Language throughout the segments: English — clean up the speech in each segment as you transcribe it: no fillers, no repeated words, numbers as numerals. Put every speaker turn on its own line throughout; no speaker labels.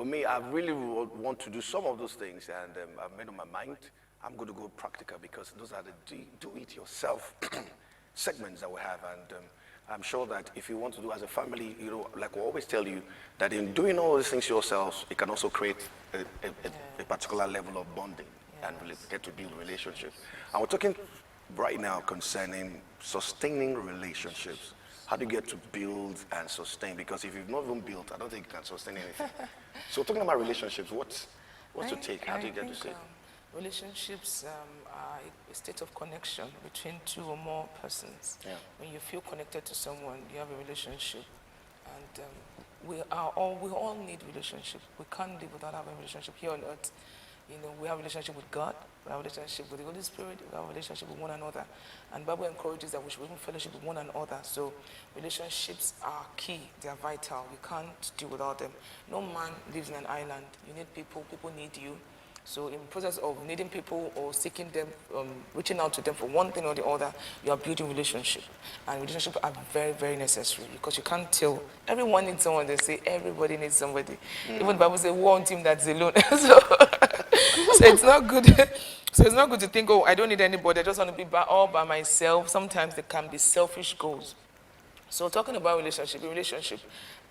for me, I really want to do some of those things, and I've made up my mind. I'm going to go practical because those are the do-it-yourself segments that we have, and I'm sure that if you want to do as a family, like we always tell you, that in doing all these things yourselves, it can also create a particular level of bonding and get to build relationships. And we're talking right now concerning sustaining relationships. How do you get to build and sustain? Because if you've not even built, I don't think you can sustain anything. So talking about relationships, what's your take? How do you get to say?
Relationships are a state of connection between two or more persons.
Yeah.
When you feel connected to someone, you have a relationship. And we all need relationship. We can't live without having a relationship here on earth. We have a relationship with God, we have a relationship with the Holy Spirit, we have a relationship with one another. And the Bible encourages that we should even fellowship with one another. So relationships are key, they are vital. You can't do without them. No man lives in an island. You need people, people need you. So in the process of needing people or seeking them, reaching out to them for one thing or the other, you are building relationship. And relationships are very, very necessary because you can't tell. Everyone needs someone. They say everybody needs somebody. Even the Bible says, woe unto him that's alone. So it's not good. So it's not good to think, oh, I don't need anybody. I just want to be all by myself. Sometimes there can be selfish goals. So talking about relationship,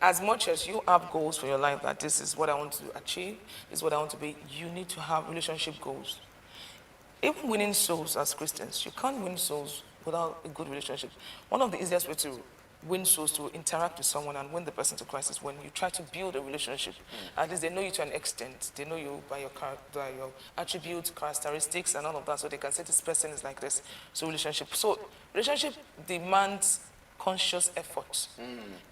as much as you have goals for your life, that this is what I want to achieve, this is what I want to be, you need to have relationship goals. Even winning souls as Christians, you can't win souls without a good relationship. One of the easiest ways to win souls, to interact with someone and win the person to Christ, is when you try to build a relationship. At least they know you to an extent. They know you by your attributes, characteristics, and all of that, so they can say this person is like this. So relationship demands conscious effort.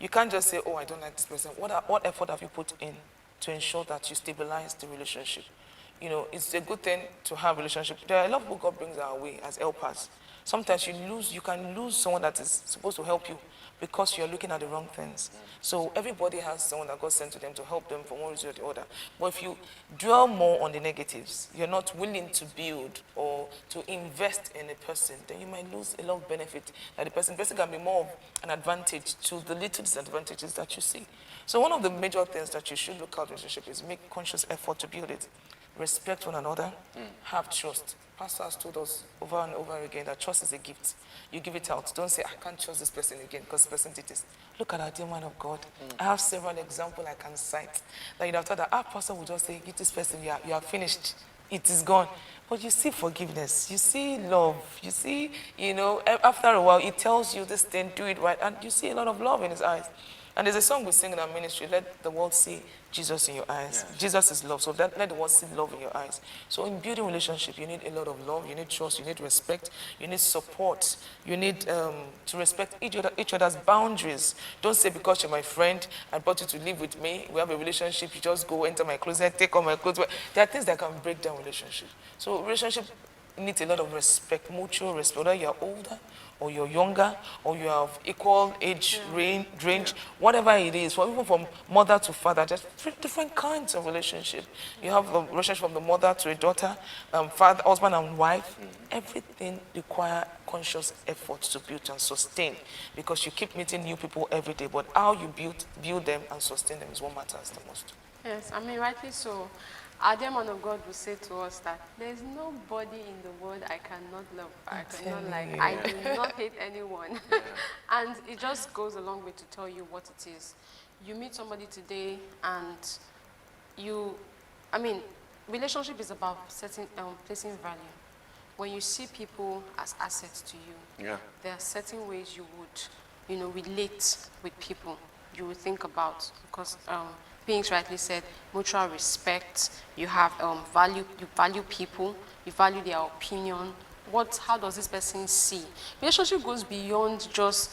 You can't just say, oh, I don't like this person. What effort have you put in to ensure that you stabilize the relationship? It's a good thing to have a relationship. There are a lot of people God brings our way as helpers. Sometimes you can lose someone that is supposed to help you because you're looking at the wrong things. So everybody has someone that God sent to them to help them for one reason or the other. But if you dwell more on the negatives, you're not willing to build or to invest in a person, then you might lose a lot of benefit. That the person can be more of an advantage to the little disadvantages that you see. So one of the major things that you should look at in a relationship is make conscious effort to build it. Respect one another, have trust. Pastor has told us over and over again that trust is a gift. You give it out. Don't say, I can't trust this person again because this person did this. Look at our dear man of God. I have several examples I can cite. That you'd have thought that our pastor would just say, give this person, you are finished. It is gone. But you see forgiveness. You see love. You see, after a while, he tells you this thing, do it right. And you see a lot of love in his eyes. And there's a song we sing in our ministry, let the world see Jesus in your eyes. Yes. Jesus is love, so let the world see love in your eyes. So in building relationship, you need a lot of love, you need trust, you need respect, you need support, you need to respect each other's boundaries. Don't say because you're my friend, I brought you to live with me, we have a relationship, you just go enter my closet, take all my clothes. There are things that can break down relationship. So relationship needs a lot of respect, mutual respect, whether you're older, or you're younger, or you have equal age range, whatever it is, even from mother to father, just different kinds of relationship. You have a relationship from the mother to a daughter, father, husband and wife. Everything requires conscious effort to build and sustain, because you keep meeting new people every day, but how you build them and sustain them is what matters the most.
Yes, rightly so. Our dear man of God will say to us that there's nobody in the world I cannot love, I cannot like, I do not hate anyone. And it just goes a long way to tell you what it is. You meet somebody today and relationship is about placing value. When you see people as assets to you, there are certain ways you would, relate with people. You would think about, because Pinks rightly said, mutual respect, you have value, you value people, you value their opinion. How does this person see? Relationship goes beyond just,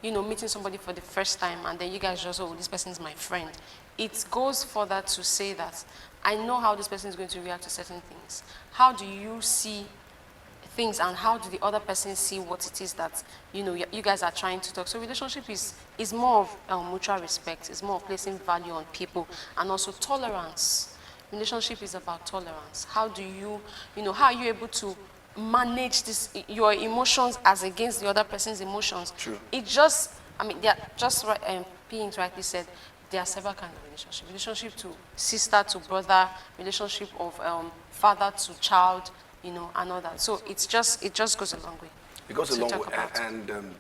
meeting somebody for the first time and then you guys just, oh, this person is my friend. It goes further to say that I know how this person is going to react to certain things. How do you see things and how do the other person see what it is that you guys are trying to talk? So relationship is more of mutual respect, it's more of placing value on people, and also tolerance. Relationship is about tolerance. How do you, how are you able to manage your emotions as against the other person's emotions?
True.
It just, they are just right, beings rightly said, there are several kinds of relationship. Relationship to sister to brother, relationship of father to child, you know, and all that. So it just goes a long way.
It goes a long way, and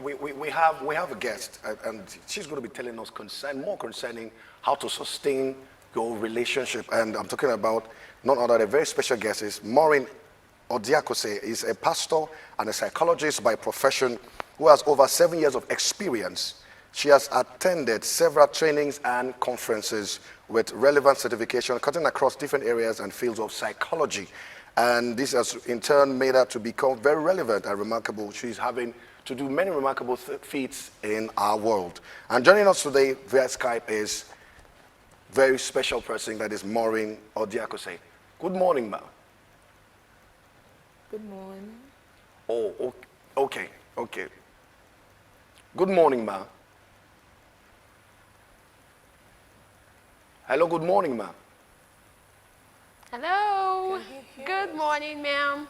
we have a guest, and she's going to be telling us more concerning how to sustain your relationship. And I'm talking about none other than a very special guest is Maureen Odiakose. Is a pastor and a psychologist by profession who has over 7 years of experience. She has attended several trainings and conferences with relevant certification cutting across different areas and fields of psychology. And this has in turn made her to become very relevant and remarkable. She's having to do many remarkable feats in our world. And joining us today via Skype is a very special person, that is Maureen Odiakose. Good morning, ma.
Good morning.
Oh, okay. Good morning, ma. Hello, good morning, ma.
Hello. Good morning, ma'am.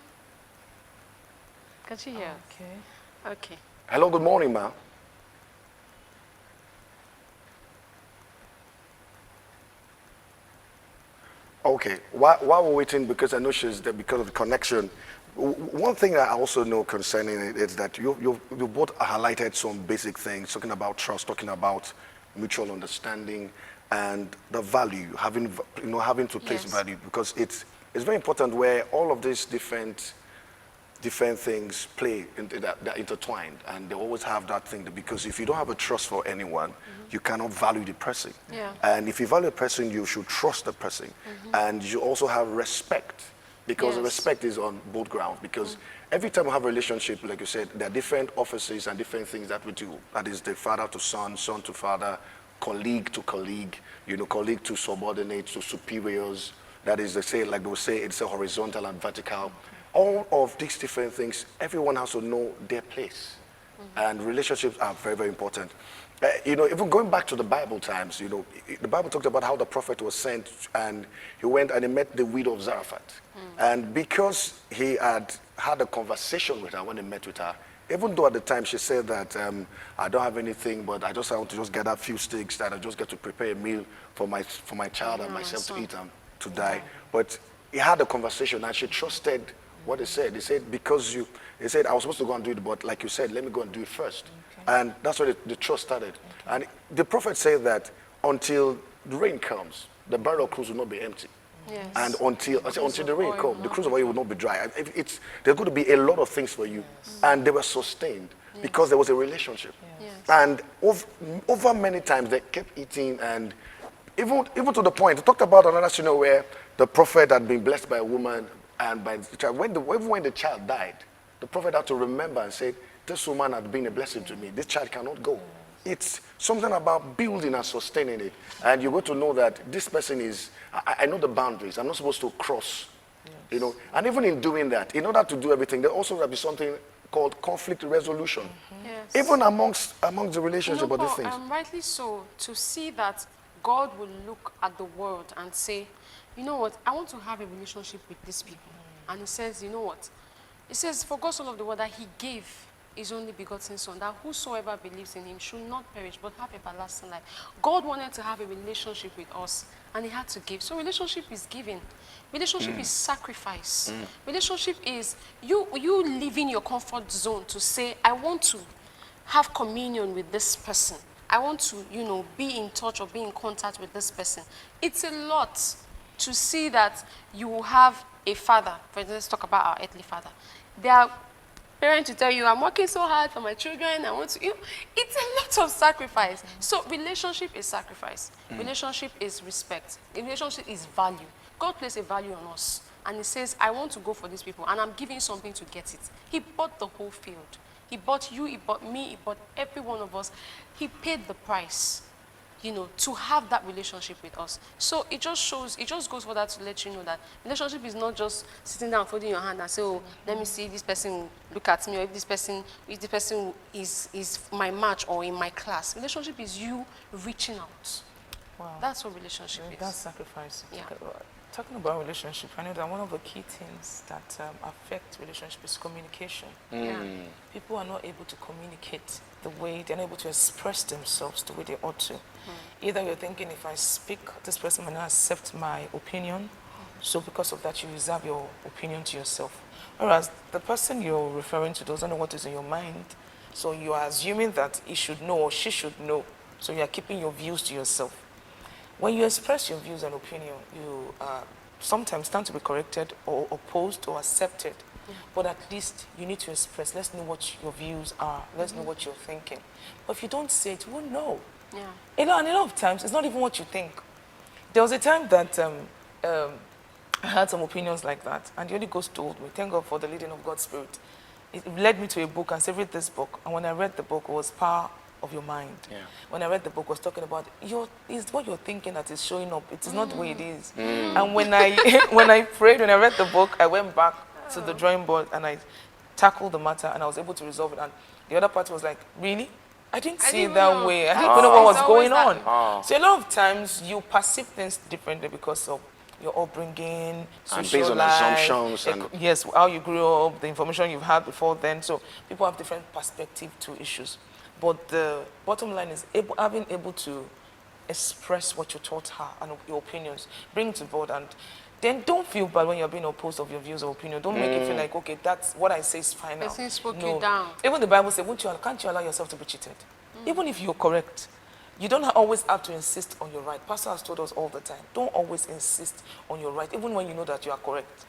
Can she hear? Okay.
Hello, good morning, ma. Okay, while we're waiting, because I know she's there because of the connection, one thing that I also know concerning it is that you both highlighted some basic things, talking about trust, talking about mutual understanding, and the value, having to place value, because it's very important where all of these different things play into that, they're intertwined, and they always have that thing, because if you don't have a trust for anyone, you cannot value the person. And if you value a person, you should trust the person, and you also have respect, because respect is on both grounds, because every time we have a relationship, like you said, there are different offices and different things that we do. That is the father to son, son to father, colleague to colleague, colleague to subordinates, to superiors. That is, they will say, it's a horizontal and vertical. All of these different things, everyone has to know their place. And relationships are very, very important. Even going back to the Bible times, the Bible talked about how the prophet was sent, and he went and he met the widow of Zarephath. And because he had a conversation with her when he met with her, even though at the time she said that I don't have anything, but I want to just gather a few sticks that I just get to prepare a meal for my child and myself to eat and to die. But he had a conversation, and she trusted what he said. He said, he said, I was supposed to go and do it, but like you said, let me go and do it first. And that's where the trust started. And the prophet said that until the rain comes, the barrel cruise will not be empty. And until the rain comes, the cruise of oil will not be dry. There's going to be a lot of things for you. And they were sustained because there was a relationship. And over many times they kept eating, and even to the point, they talked about another scenario where the prophet had been blessed by a woman and by the child. When the child died, the prophet had to remember and say, this woman had been a blessing to me. This child cannot go. It's something about building and sustaining it. And you got to know that this person is, I know the boundaries. I'm not supposed to cross, And even in doing that, in order to do everything, there also will be something called conflict resolution. Even amongst the relationship of these things.
Rightly so, to see that God will look at the world and say, you know what, I want to have a relationship with these people. And he says, you know what? He says, for God so loved the world that he gave his only begotten son, that whosoever believes in him should not perish, but have everlasting life. God wanted to have a relationship with us, and he had to give. So relationship is giving. Relationship is sacrifice. Relationship is you leaving your comfort zone to say, I want to have communion with this person. I want to, be in touch or be in contact with this person. It's a lot to see that you have a father. For instance, let's talk about our earthly father. There are parents to tell you, I'm working so hard for my children, I want to, it's a lot of sacrifice. So relationship is sacrifice. Relationship is respect. Relationship is value. God placed a value on us. And he says, I want to go for these people, and I'm giving something to get it. He bought the whole field. He bought you, he bought me, he bought every one of us. He paid the price, to have that relationship with us. So it just goes for that to let you know that relationship is not just sitting down, folding your hand and say, oh, let me see if this person look at me, or if this person is my match or in my class. Relationship is you reaching out.
Wow.
That's what relationship is.
That's sacrifice.
Yeah.
talking about relationship, I know that one of the key things that affect relationship is communication.
Yeah.
People are not able to communicate the way, they're not able to express themselves the way they ought to. Either you're thinking, if I speak, this person may not accept my opinion, so because of that you reserve your opinion to yourself. Whereas the person you're referring to doesn't know what is in your mind, so you are assuming that he should know or she should know, so you are keeping your views to yourself. When you express your views and opinion, you sometimes stand to be corrected or opposed or accepted. But at least you need to express. Let's know what your views are. Let's know what you're thinking. But if you don't say it, we won't know.
Yeah.
And a lot of times, it's not even what you think. There was a time that I had some opinions like that, and the Holy Ghost told me, thank God for the leading of God's Spirit. It led me to a book and said, read this book. And when I read the book, it was Power of Your Mind.
Yeah.
When I read the book, it was talking about it's what you're thinking that is showing up. It is not the way it is. And when I when I prayed, when I read the book, I went back to the drawing board and I tackled the matter and I was able to resolve it. And the other part was like, really? I didn't see it that way. I didn't even know what was going on. So a lot of times you perceive things differently because of your upbringing, social
based on
life,
assumptions and
yes, how you grew up, the information you've had before then. So people have different perspective to issues. But the bottom line is having able to express what your thoughts are and your opinions, bring it to board, and then don't feel bad when you're being opposed of your views or opinion. Don't make it feel like, okay, that's what I say is final.
Person spoke
No.
you down.
Even the Bible says, can't you allow yourself to be cheated? Even if you're correct. You don't always have to insist on your right. Pastor has told us all the time, don't always insist on your right, even when you know that you are correct.